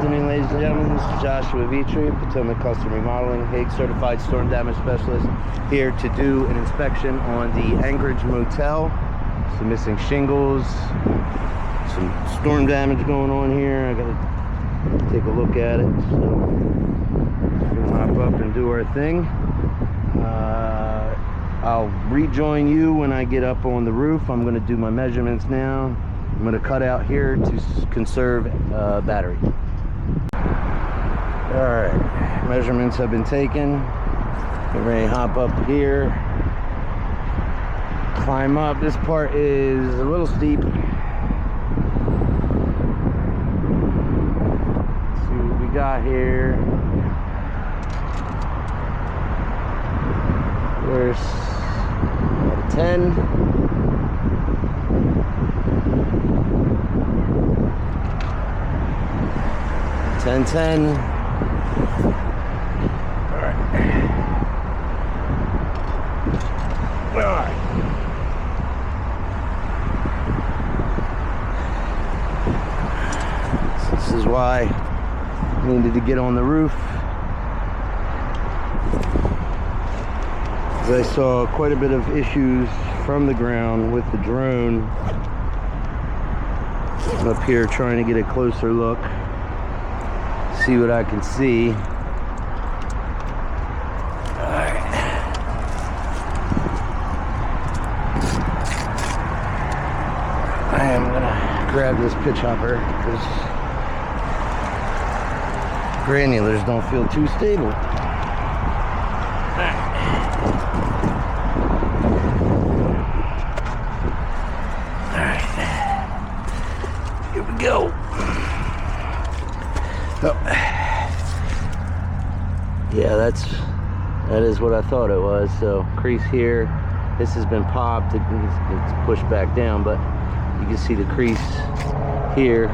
afternoon, ladies and gentlemen. This is Joshua Vitri, Potomac Custom Remodeling, Hague Certified Storm Damage Specialist, here to do an inspection on the Anchorage Motel. Some missing shingles, some storm damage going on here. I gotta take a look at it. So we'll hop up and do our thing. I'll rejoin you when I get up on the roof. I'm going to do my measurements now. I'm going to cut out here to conserve battery. Alright, measurements have been taken. Get ready to hop up here. Climb up. This part is a little steep. Let's see what we got here. There's 10. 10. All right. This is why I needed to get on the roof. I saw quite a bit of issues from the ground with the drone. I'm up here trying to get a closer look, see what I can see. Alright. I am gonna grab this pitch hopper because granulars don't feel too stable. Go. Oh. Yeah, that is what I thought it was. So crease here. This has been popped. It's pushed back down, but you can see the crease here.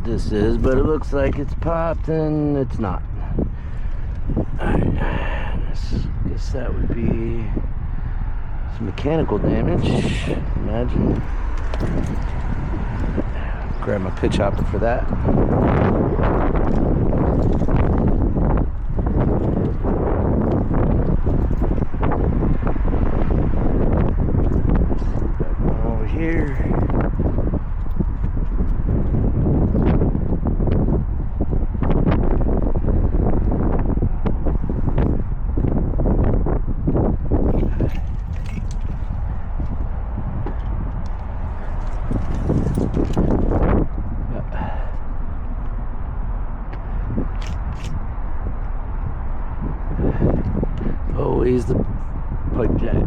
this is, but it looks like it's popped and it's not. Alright, I guess that would be some mechanical damage, imagine. Grab my pitch hopper for that. Over here. Always the pipe jack.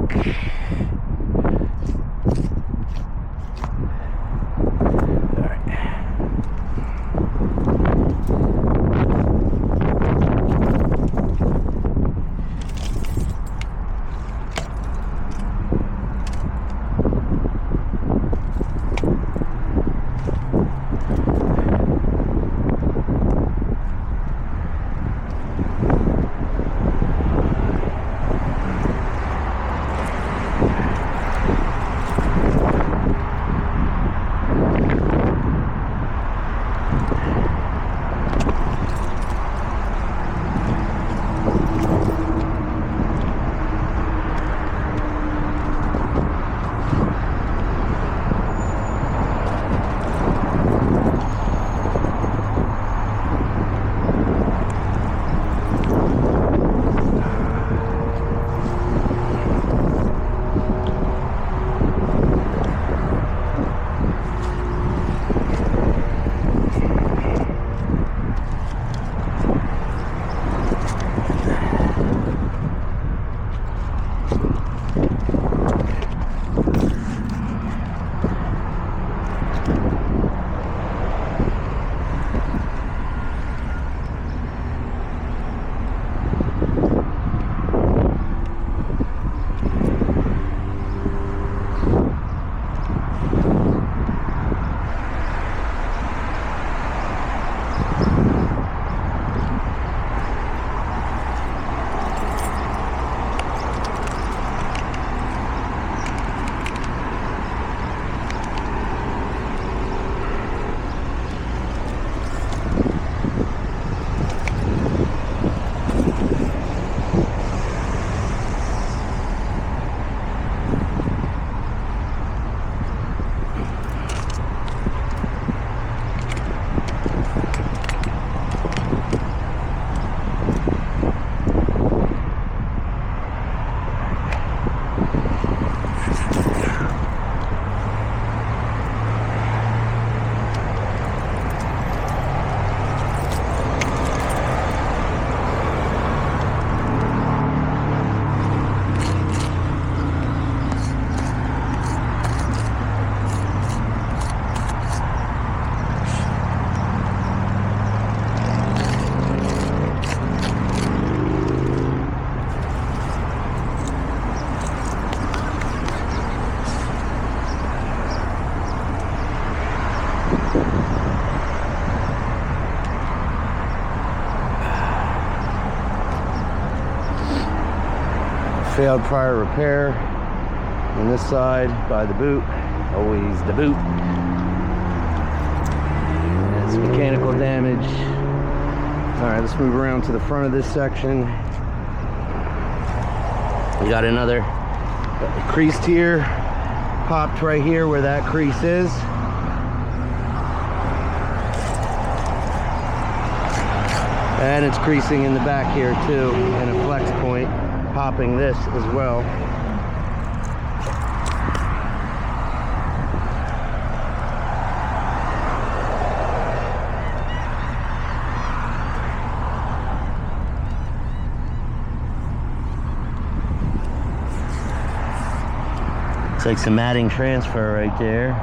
Failed prior repair on this side by the boot. Always the boot. And some mechanical damage. Alright, let's move around to the front of this section. We got another creased here, popped right here where that crease is. And it's creasing in the back here too, and a flex point, popping this as well. It's like some matting transfer right there.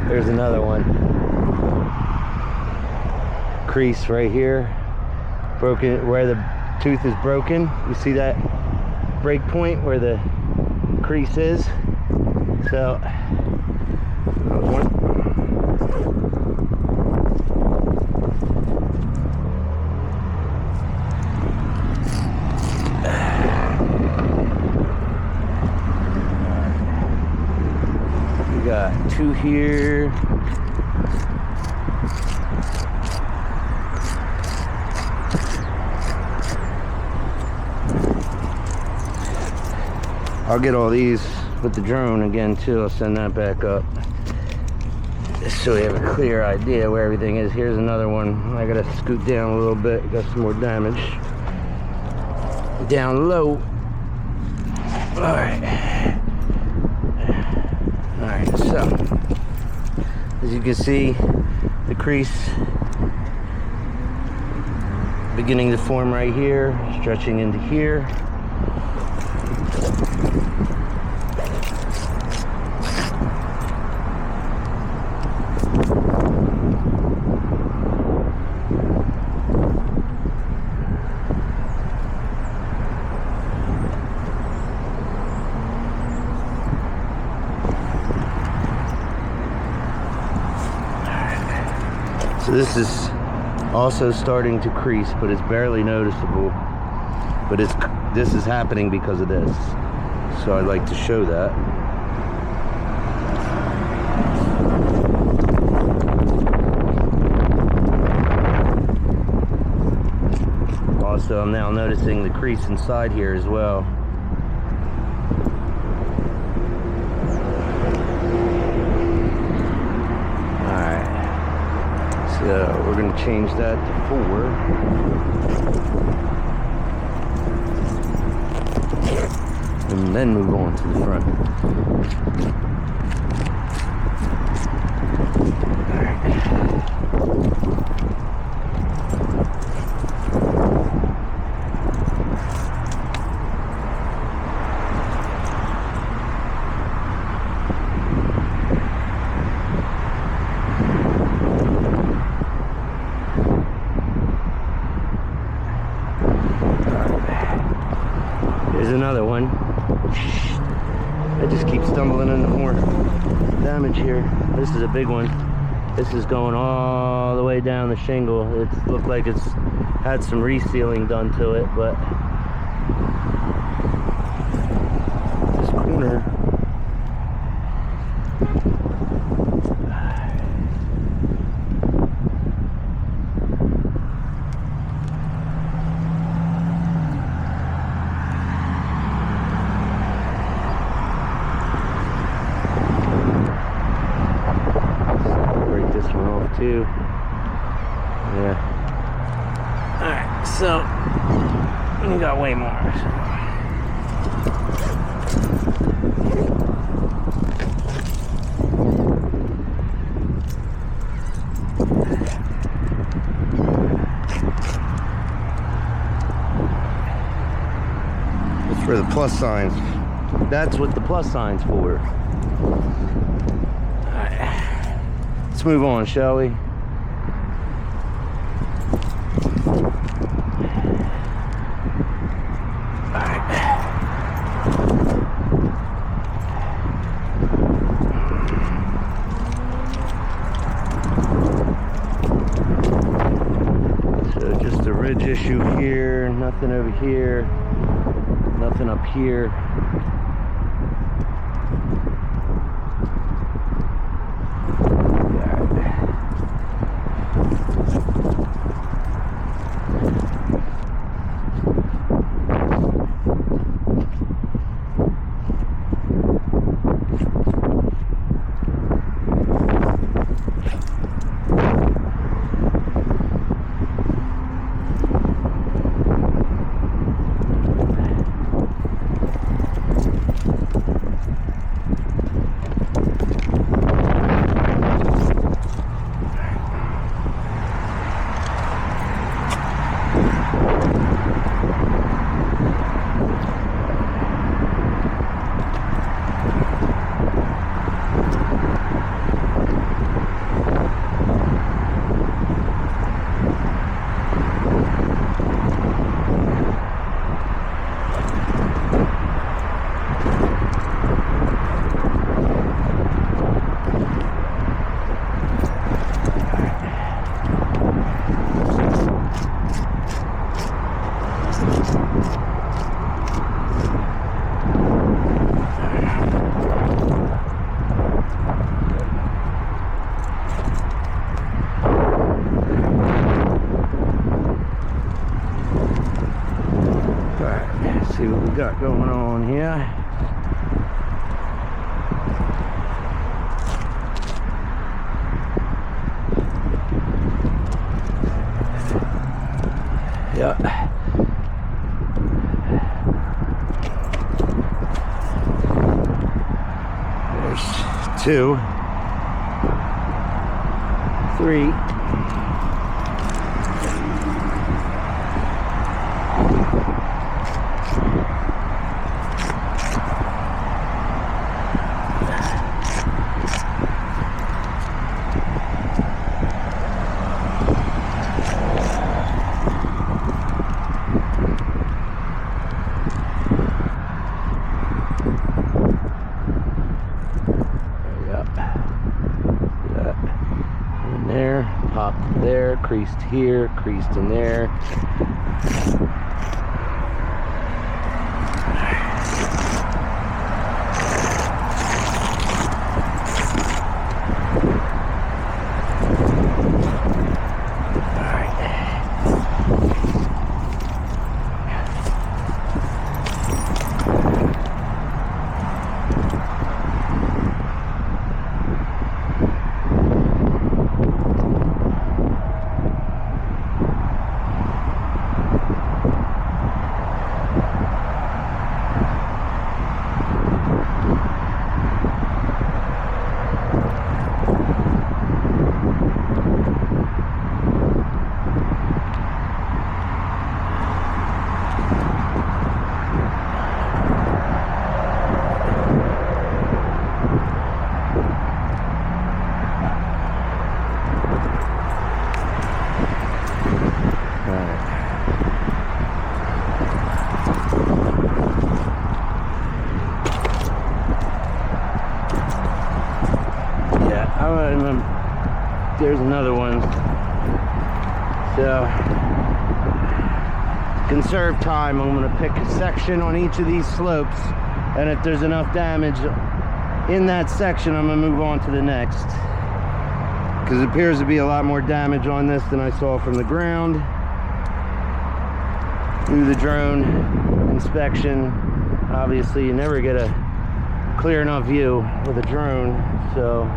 There's another one. Crease right here. Broken where the tooth is broken. You see that break point where the crease is? So here. I'll get all these with the drone again too. I'll send that back up just so we have a clear idea where everything is. Here's another one. I gotta scoot down a little bit. Got some more damage down low. All right, so as you can see, the crease beginning to form right here, stretching into here. So this is also starting to crease, but it's barely noticeable. But this is happening because of this. So I'd like to show that. Also, I'm now noticing the crease inside here as well. So we're going to change that to 4. And then move on to the front. Here's another one. I just keep stumbling into more damage here. This is a big one. This is going all the way down the shingle. It looked like it's had some resealing done to it, but this corner, too. Yeah. Alright, so we got way more. It's for the plus signs. That's what the plus sign's for. Let's move on, shall we? So just a ridge issue here, nothing over here, nothing up here. got going on here? Yeah. There's 2, 3. There, popped there, creased here, creased in there. There's another one. So, to conserve time, I'm going to pick a section on each of these slopes, and if there's enough damage in that section, I'm going to move on to the next, because it appears to be a lot more damage on this than I saw from the ground through the drone inspection. Obviously, you never get a clear enough view with a drone, so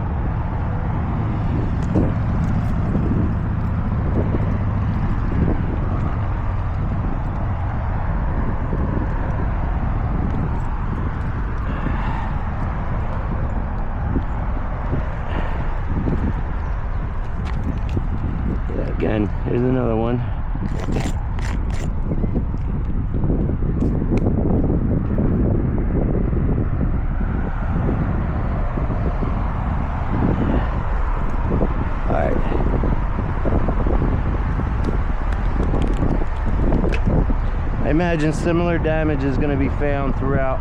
again, here's another one. All right. I imagine similar damage is going to be found throughout.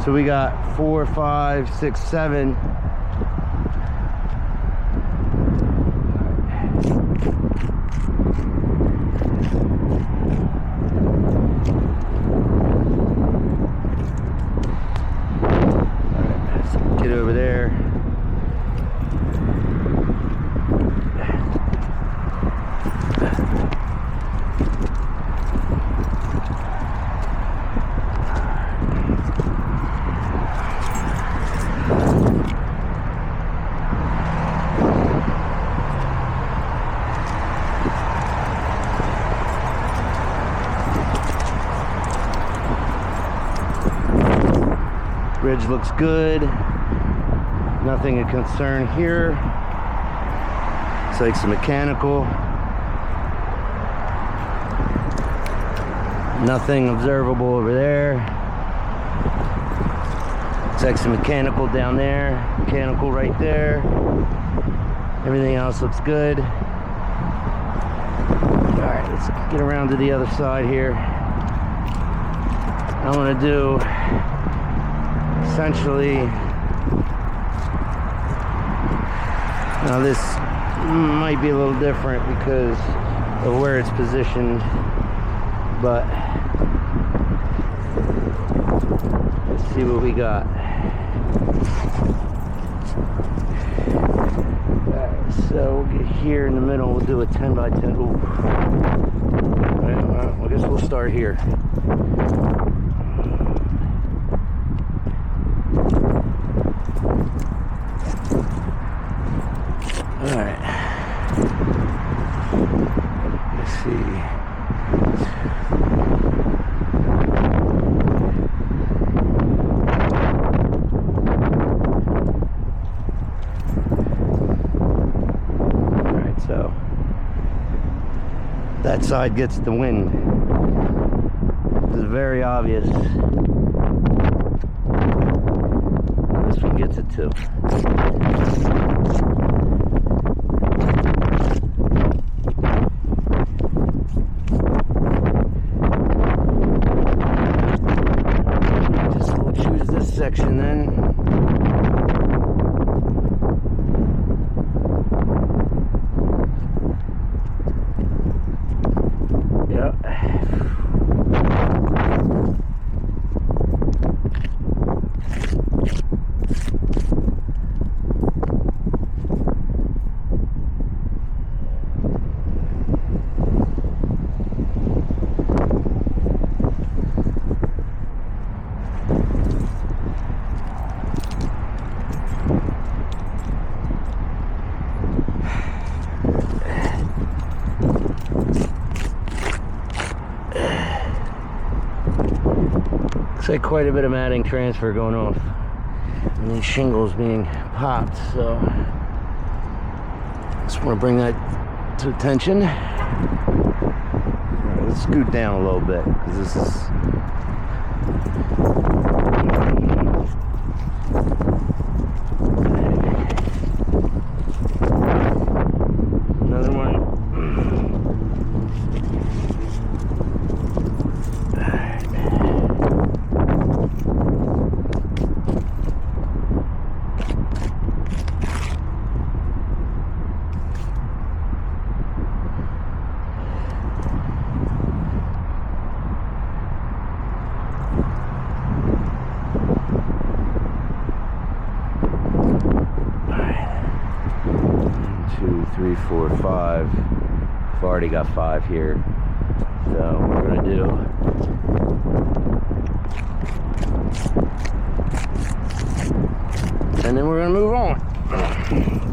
So we got 4, 5, 6, 7. Over there. Bridge looks good. Nothing of concern here. Looks like some mechanical. Nothing observable over there. Looks like some mechanical down there. Mechanical right there. Everything else looks good. Alright, let's get around to the other side here. I want to do essentially. Now this might be a little different because of where it's positioned, but let's see what we got. Alright, so we'll get here in the middle. We'll do a 10 by 10. Ooh. Alright, well, I guess we'll start here. Alright. Let's see. So that side gets the wind. This is very obvious. This one gets it too. Just we'll choose this section then. Looks like quite a bit of matting transfer going on and these shingles being popped, so just want to bring that to attention. Alright, let's scoot down a little bit because this is another one. Three, four, five. I've already got 5 here. So what we're gonna do, and then we're gonna move on.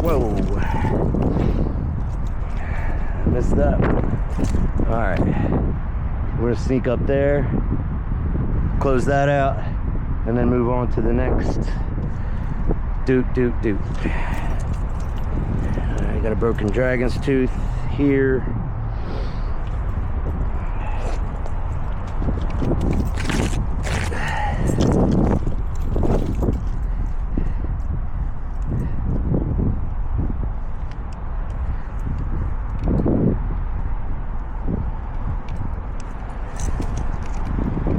Whoa, missed that. All right, we're gonna sneak up there, close that out, and then move on to the next. Doot. I got a broken dragon's tooth here.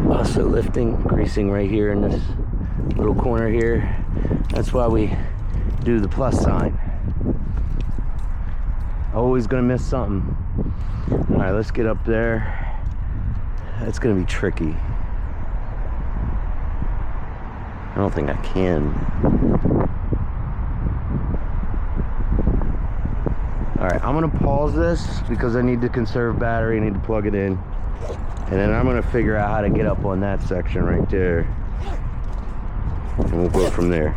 Also lifting, creasing right here in this little corner here. That's why we do the plus sign. Always gonna miss something. All right, let's get up there. That's gonna be tricky. I don't think I can. All right, I'm gonna pause this because I need to conserve battery. I need to plug it in. And then I'm gonna figure out how to get up on that section right there. And we'll go from there.